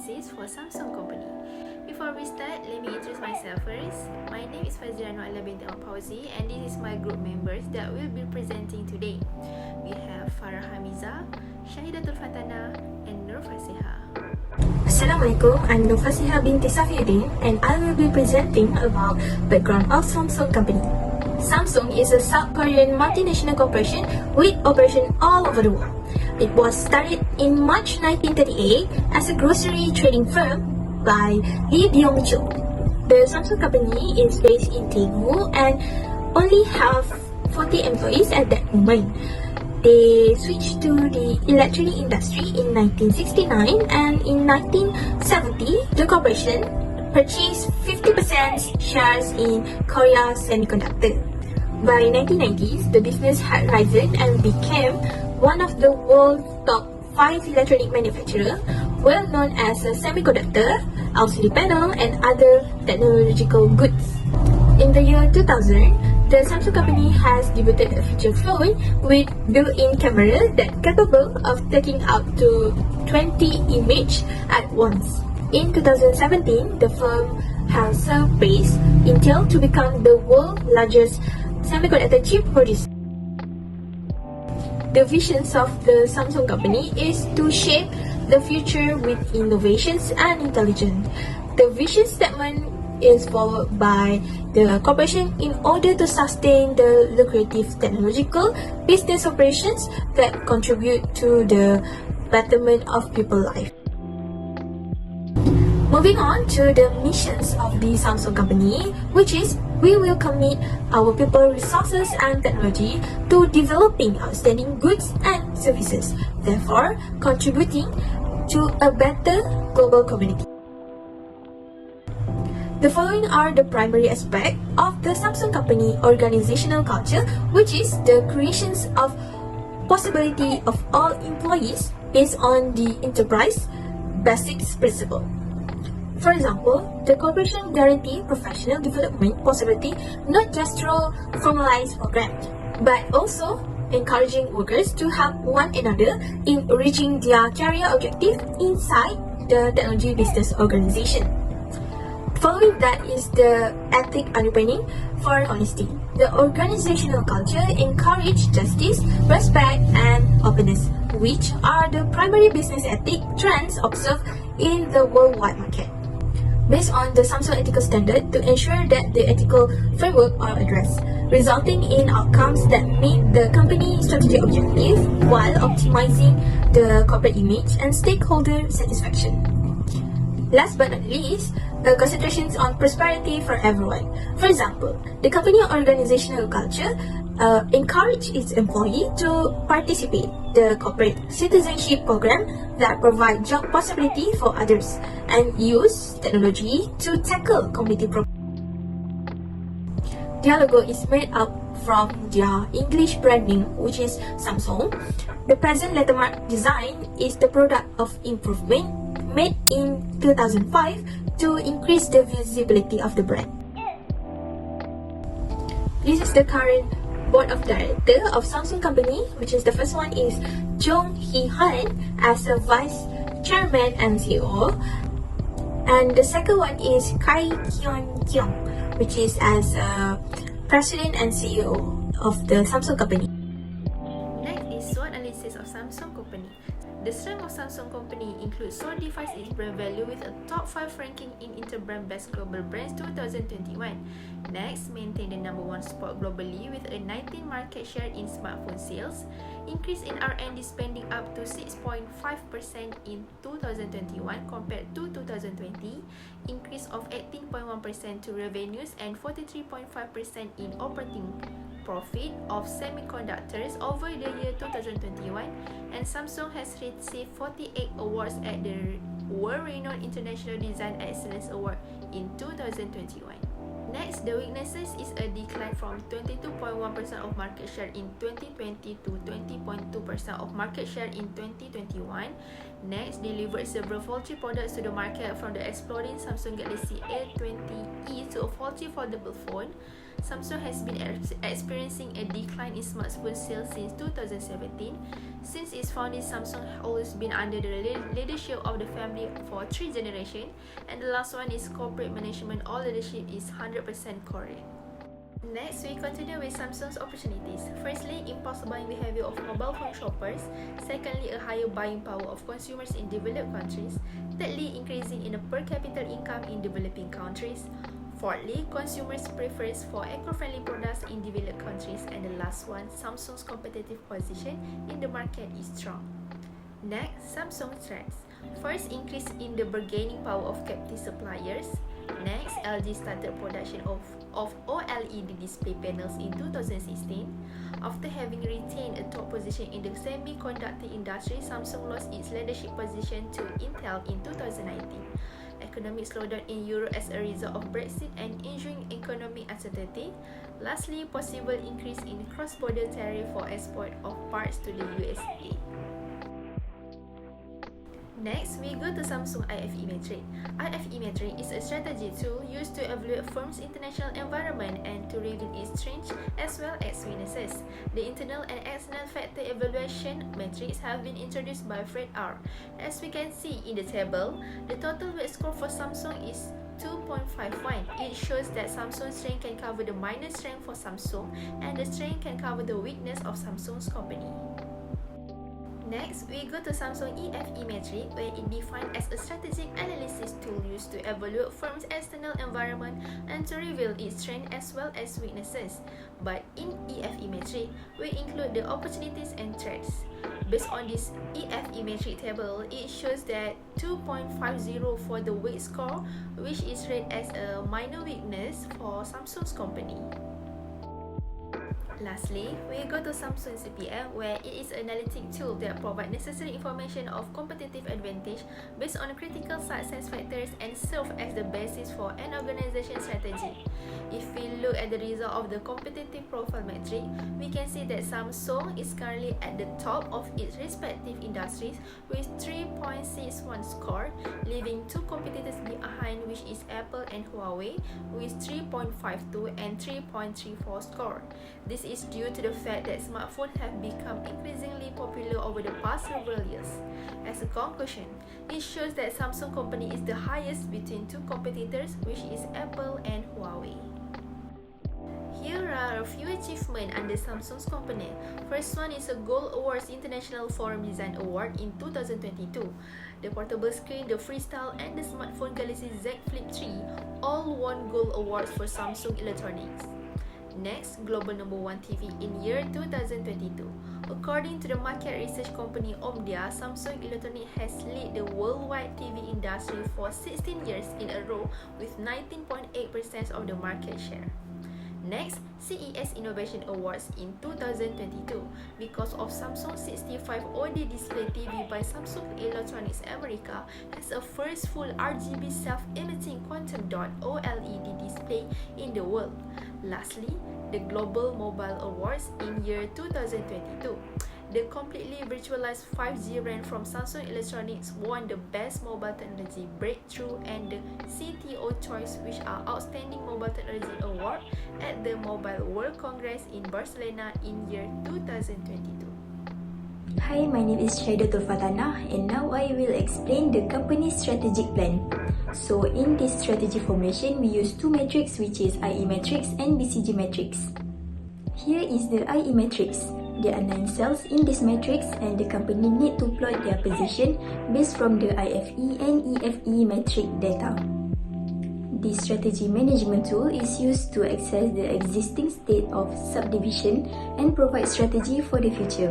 analysis for Samsung company. Before we start, let me introduce myself first. My name is Fazira Noala binti Al-Fawzi and this is my group members that will be presenting today. We have Farah Hamiza, Shahidatul Fatana and Nur Fasiha. Assalamualaikum, I'm Nur Fasiha binti Safiuddin and I will be presenting about background of Samsung company. Samsung is a South Korean multinational corporation with operation all over the world. It was started in March 1938 as a grocery trading firm by Lee Byung-chul. The Samsung company is based in Daegu and only have 40 employees at that moment. They switched to the electronic industry in 1969 and in 1970, the corporation purchased 50% shares in Korea Semiconductor. By 1990s, the business had risen and became one of the world's top 5 electronic manufacturers, well known as a semiconductor, LCD panel, and other technological goods. In the year 2000, the Samsung company has debuted a feature phone with built-in camera that capable of taking up to 20 images at once. In 2017, the firm has surpassed Intel to become the world's largest semiconductor chip producer. The visions of the Samsung company is to shape the future with innovations and intelligence. The vision statement is followed by the corporation in order to sustain the lucrative technological business operations that contribute to the betterment of people's life. Moving on to the missions of the Samsung company, which is we will commit our people, resources and technology to developing outstanding goods and services, therefore contributing to a better global community. The following are the primary aspects of the Samsung company organizational culture, which is the creations of possibility of all employees based on the enterprise basics principle. For example, the corporation guarantee professional development possibility not just through formalized programs, but also encouraging workers to help one another in reaching their career objective inside the technology business organization. Following that is the ethic underpinning for honesty. The organizational culture encourages justice, respect, and openness, which are the primary business ethic trends observed in the worldwide market. Based on the Samsung ethical standard to ensure that the ethical framework are addressed, resulting in outcomes that meet the company's strategic objective while optimizing the corporate image and stakeholder satisfaction. Last but not least, concentrations on prosperity for everyone. For example, the company organizational culture encourage its employee to participate the corporate citizenship program that provide job possibility for others and use technology to tackle community problems. Their logo is made up from their English branding, which is Samsung. The present lettermark design is the product of improvement made in 2005 to increase the visibility of the brand. This is the current board of directors of Samsung company, which is the first one is Jong Hee-han as a vice chairman and CEO, and the second one is Kai Kyung, which is as a president and CEO of the Samsung company. Next is SWOT analysis of Samsung company. The strength of Samsung company includes solidifies its brand value with a top 5 ranking in Interbrand Best Global Brands 2021. Next, maintain the number 1 spot globally with a 19% market share in smartphone sales, increase in R&D spending up to 6.5% in 2021 compared to 2020, increase of 18.1% to revenues and 43.5% in operating profit of semiconductors over the year 2021, and Samsung has received 48 awards at the world-renowned International Design Excellence Award in 2021. Next, the weaknesses is a decline from 22.1% of market share in 2020 to 20.2% of market share in 2021. Next, delivered several faulty products to the market, from the exploding Samsung Galaxy A20e to a faulty foldable phone. Samsung has been experiencing a decline in smartphone sales since 2017. Since its founding, Samsung has always been under the leadership of the family for 3 generations, and the last one is corporate management. All leadership is 100% correct. Next, we continue with Samsung's opportunities. Firstly, impulse buying behavior of mobile phone shoppers. Secondly, a higher buying power of consumers in developed countries. Thirdly, increasing in the per capita income in developing countries. Fourthly, consumers' preference for eco-friendly products in developed countries. And the last one, Samsung's competitive position in the market is strong. Next, Samsung threats. First, increase in the bargaining power of captive suppliers. Next, LG started production of OLED display panels in 2016. After having retained a top position in the semiconductor industry, Samsung lost its leadership position to Intel in 2019. Economic slowdown in Europe as a result of Brexit and ensuing economic uncertainty. Lastly, possible increase in cross-border tariff for export of parts to the USA. Next, we go to Samsung IFE metric. IFE metric is a strategy tool used to evaluate firms' international environment and to reveal its strengths as well as weaknesses. The internal and external factor evaluation metrics have been introduced by Fred R. As we can see in the table, the total weight score for Samsung is 2.51. It shows that Samsung's strength can cover the minor strength for Samsung and the strength can cover the weakness of Samsung's company. Next, we go to Samsung EFE metric, where it defined as a strategic analysis tool used to evaluate firms' external environment and to reveal its strengths as well as weaknesses. But in EFE metric, we include the opportunities and threats. Based on this EFE metric table, it shows that 2.50 for the weight score, which is rated as a minor weakness for Samsung's company. Lastly, we go to Samsung CPM, where it is an analytic tool that provides necessary information of competitive advantage based on critical success factors and serve as the basis for an organization's strategy. If we look at the result of the competitive profile metric, we can see that Samsung is currently at the top of its respective industries with 3.61 score, leaving 2 competitors behind, which is Apple and Huawei with 3.52 and 3.34 score. This is due to the fact that smartphones have become increasingly popular over the past several years. As a conclusion, it shows that Samsung company is the highest between 2 competitors, which is Apple and Huawei. Here are a few achievements under Samsung's company. First one is a Gold Awards International Forum Design Award in 2022. The portable screen, the Freestyle, and the smartphone Galaxy Z Flip 3 all won gold awards for Samsung Electronics. Next, global number 1 TV in year 2022. According to the market research company Omdia, Samsung Electronics has led the worldwide TV industry for 16 years in a row with 19.8% of the market share. Next, CES Innovation Awards in 2022. Because of Samsung 65 OD display TV by Samsung Electronics America has a first full RGB self-emitting quantum dot OLED display in the world. Lastly, the Global Mobile Awards in year 2022. The completely virtualized 5G RAN from Samsung Electronics won the Best Mobile Technology Breakthrough and the CTO Choice, which are Outstanding Mobile Technology Award at the Mobile World Congress in Barcelona in year 2022. Hi, my name is Shaidatul Fatana and now I will explain the company's strategic plan. So in this strategy formulation, we use 2 metrics, which is IE metrics and BCG metrics. Here is the IE metrics. There are 9 cells in this matrix and the company need to plot their position based from the IFE and EFE metric data. This strategy management tool is used to access the existing state of subdivision and provide strategy for the future.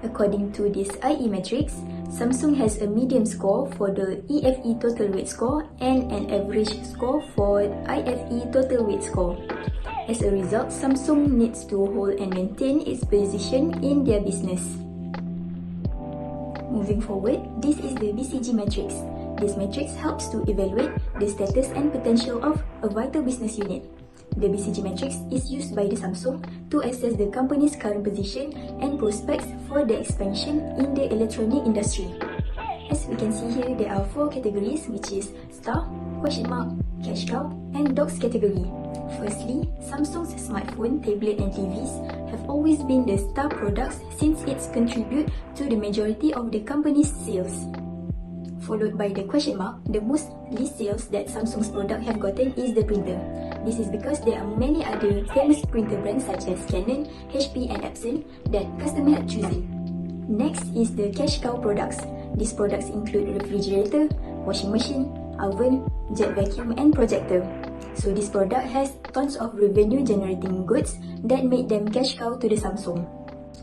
According to this IE matrix, Samsung has a medium score for the EFE total weight score and an average score for IFE total weight score. As a result, Samsung needs to hold and maintain its position in their business. Moving forward, this is the BCG matrix. This matrix helps to evaluate the status and potential of a vital business unit. The BCG matrix is used by the Samsung to assess the company's current position and prospects for the expansion in the electronic industry. As we can see here, there are 4 categories, which is star, question mark, cash cow, and dogs category. Firstly, Samsung's smartphone, tablet, and TVs have always been the star products since it's contribute to the majority of the company's sales. Followed by the question mark, the most least sales that Samsung's product have gotten is the printer. This is because there are many other famous printer brands such as Canon, HP, and Epson that customers have chosen. Next is the cash cow products. These products include refrigerator, washing machine, oven, jet vacuum, and projector. So this product has tons of revenue generating goods that made them cash cow to the Samsung.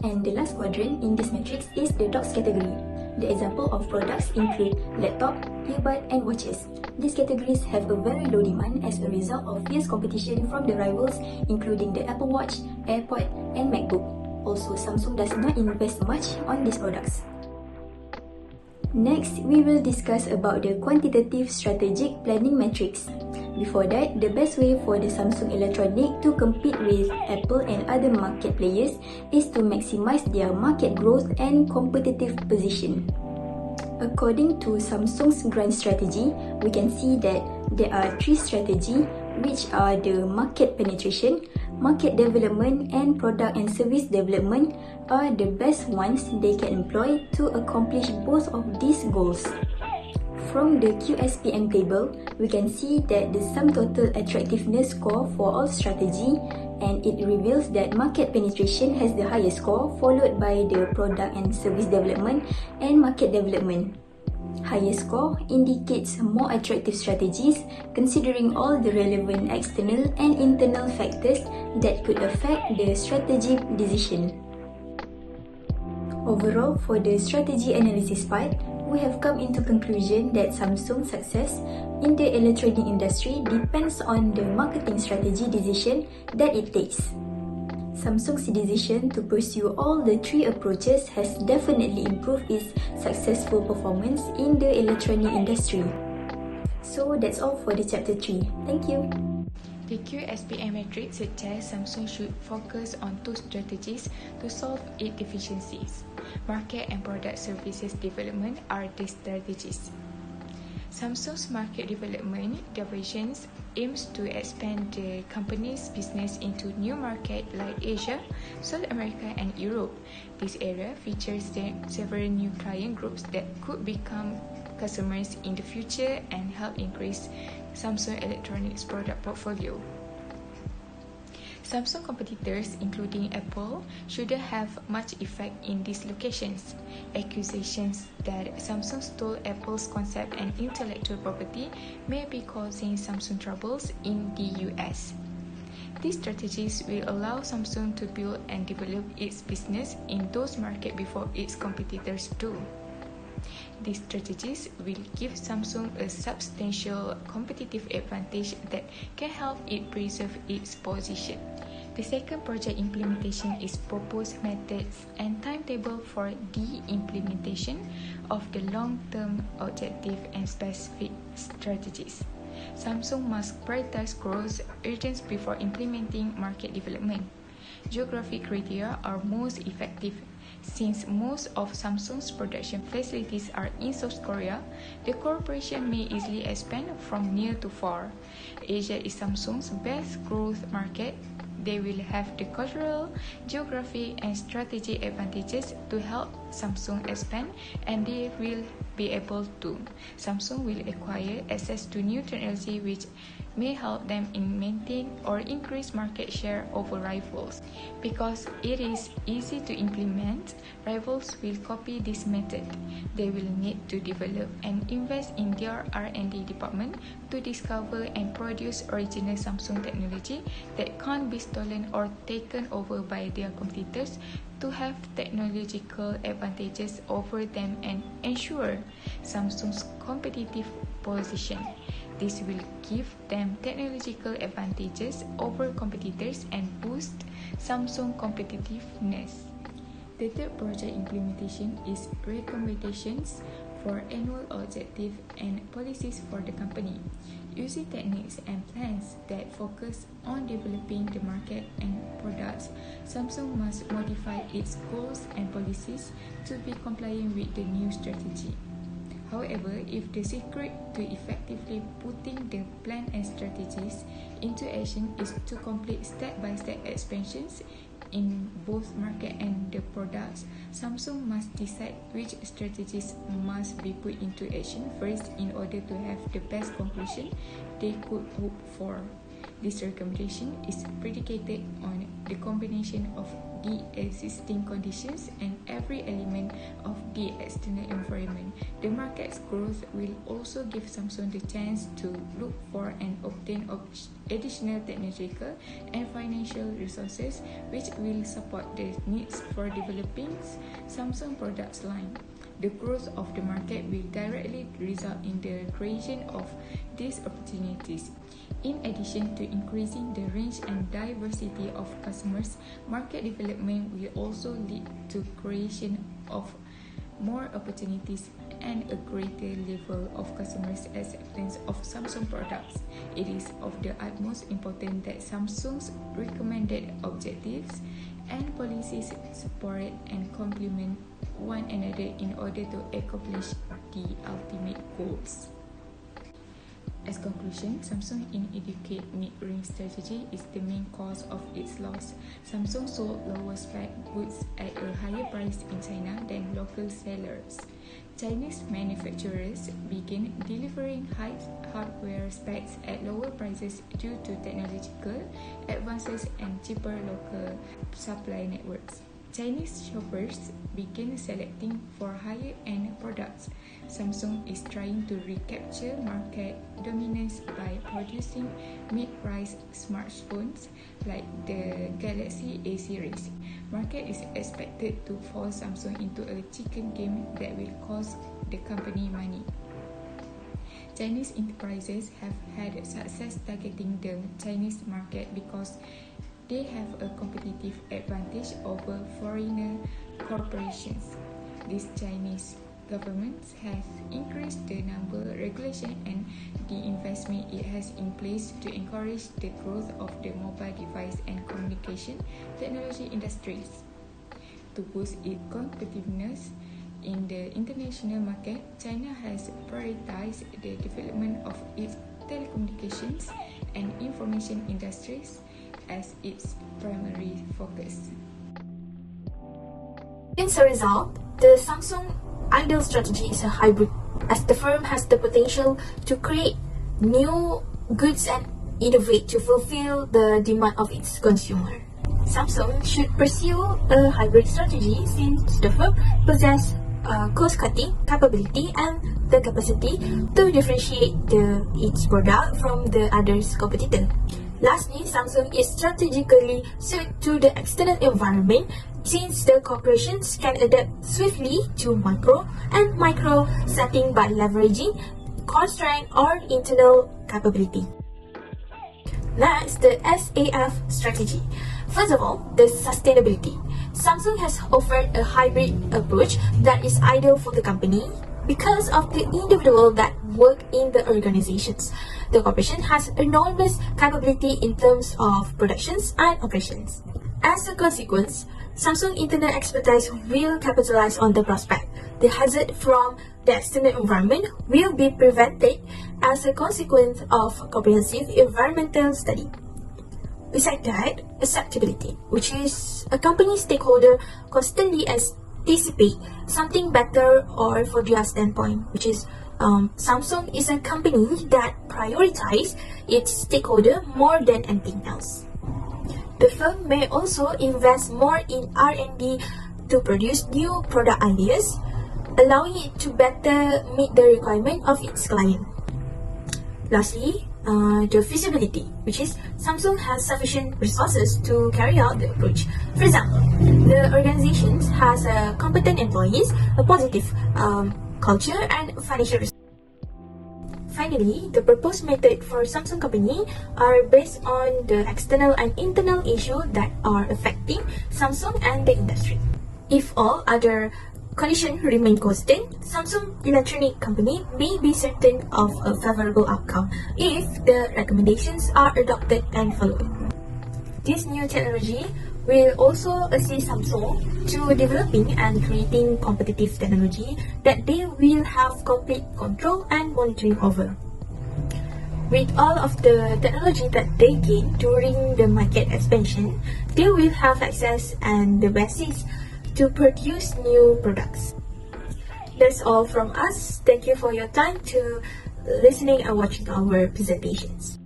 And the last quadrant in this matrix is the dogs category. The example of products include laptop, earbud, and watches. These categories have a very low demand as a result of fierce competition from the rivals including the Apple Watch, AirPod, and MacBook. Also, Samsung does not invest much on these products. Next, we will discuss about the quantitative strategic planning matrix. Before that, the best way for the Samsung Electronics to compete with Apple and other market players is to maximize their market growth and competitive position. According to Samsung's grand strategy, we can see that there are 3 strategies, which are the market penetration, market development, and product and service development are the best ones they can employ to accomplish both of these goals. From the QSPM table, we can see that the sum total attractiveness score for all strategy, and it reveals that market penetration has the highest score, followed by the product and service development and market development. Higher score indicates more attractive strategies considering all the relevant external and internal factors that could affect the strategic decision. Overall, for the strategy analysis part, we have come into conclusion that Samsung's success in the electronic industry depends on the marketing strategy decision that it takes. Samsung's decision to pursue all the 3 approaches has definitely improved its successful performance in the electronic industry. So that's all for the chapter 3. Thank you. The QSPM matrix suggests Samsung should focus on 2 strategies to solve its deficiencies. Market and product services development are the strategies. Samsung's market development divisions aims to expand the company's business into new markets like Asia, South America, and Europe. This area features several new client groups that could become customers in the future and help increase Samsung Electronics product portfolio. Samsung competitors, including Apple, shouldn't have much effect in these locations. Accusations that Samsung stole Apple's concept and intellectual property may be causing Samsung troubles in the US. These strategies will allow Samsung to build and develop its business in those markets before its competitors do. These strategies will give Samsung a substantial competitive advantage that can help it preserve its position. The second project implementation is proposed methods and timetable for the implementation of the long-term objective and specific strategies. Samsung must prioritize growth urgency before implementing market development. Geographic criteria are most effective. Since most of Samsung's production facilities are in South Korea, the corporation may easily expand from near to far. Asia is Samsung's best growth market. They will have the cultural, geographic, and strategic advantages to help Samsung expand, and they will be able to. Samsung will acquire access to new technology which may help them in maintain or increase market share over rivals. Because it is easy to implement, rivals will copy this method. They will need to develop and invest in their R&D department to discover and produce original Samsung technology that can't be stolen or taken over by their competitors to have technological advantages over them and ensure Samsung's competitive position. This will give them technological advantages over competitors and boost Samsung competitiveness. The third project implementation is recommendations for annual objective and policies for the company. Using techniques and plans that focus on developing the market and products, Samsung must modify its goals and policies to be compliant with the new strategy. However, if the secret to effectively putting the plan and strategies into action is to complete step-by-step expansions in both market and the products, Samsung must decide which strategies must be put into action first in order to have the best conclusion they could hope for. This recommendation is predicated on the combination of the existing conditions and every element of the external environment. The market's growth will also give Samsung the chance to look for and obtain additional technological and financial resources which will support the needs for developing Samsung products line. The growth of the market will directly result in the creation of these opportunities. In addition to increasing the range and diversity of customers, market development will also lead to creation of more opportunities and a greater level of customers' acceptance of Samsung products. It is of the utmost importance that Samsung's recommended objectives and policies support and complement one another in order to accomplish the ultimate goals. As conclusion, Samsung inadequate mid-range strategy is the main cause of its loss. Samsung sold lower spec goods at a higher price in China than local sellers. Chinese manufacturers began delivering high hardware specs at lower prices due to technological advances and cheaper local supply networks. Chinese shoppers began selecting for higher-end products. Samsung is trying to recapture market dominance by producing mid-price smartphones like the Galaxy A series. Market is expected to force Samsung into a chicken game that will cost the company money. Chinese enterprises have had success targeting the Chinese market because they have a competitive advantage over foreign corporations. This Chinese government has increased the number, regulation, and the investment it has in place to encourage the growth of the mobile device and communication technology industries. To boost its competitiveness in the international market, China has prioritized the development of its telecommunications and information industries as its primary focus. As a result, the Samsung ideal strategy is a hybrid, as the firm has the potential to create new goods and innovate to fulfill the demand of its consumer. Samsung should pursue a hybrid strategy since the firm possesses cost-cutting capability and the capacity to differentiate its product from the others' competitor. Lastly, Samsung is strategically suited to the external environment since the corporations can adapt swiftly to macro and micro setting by leveraging core strength or internal capability. Next, the SAF strategy. First of all, the sustainability. Samsung has offered a hybrid approach that is ideal for the company because of the individual that work in the organizations. The corporation has enormous capability in terms of productions and operations. As a consequence, Samsung internal expertise will capitalize on the prospect. The hazard from the external environment will be prevented as a consequence of comprehensive environmental study. Besides that, acceptability, which is a company stakeholder constantly anticipate something better or for their standpoint, which is Samsung is a company that prioritizes its stakeholder more than anything else. The firm may also invest more in R&D to produce new product ideas, allowing it to better meet the requirement of its client. Lastly, the feasibility, which is Samsung has sufficient resources to carry out the approach. For example, the organization has competent employees, a positive culture, and financial resources. Finally, the proposed method for Samsung company are based on the external and internal issues that are affecting Samsung and the industry. If all other conditions remain constant, Samsung Electronic Company may be certain of a favorable outcome if the recommendations are adopted and followed. This new technology will also assist Samsung to developing and creating competitive technology that they will have complete control and monitoring over. With all of the technology that they gain during the market expansion, they will have access and the basis to produce new products. That's all from us. Thank you for your time to listening and watching our presentations.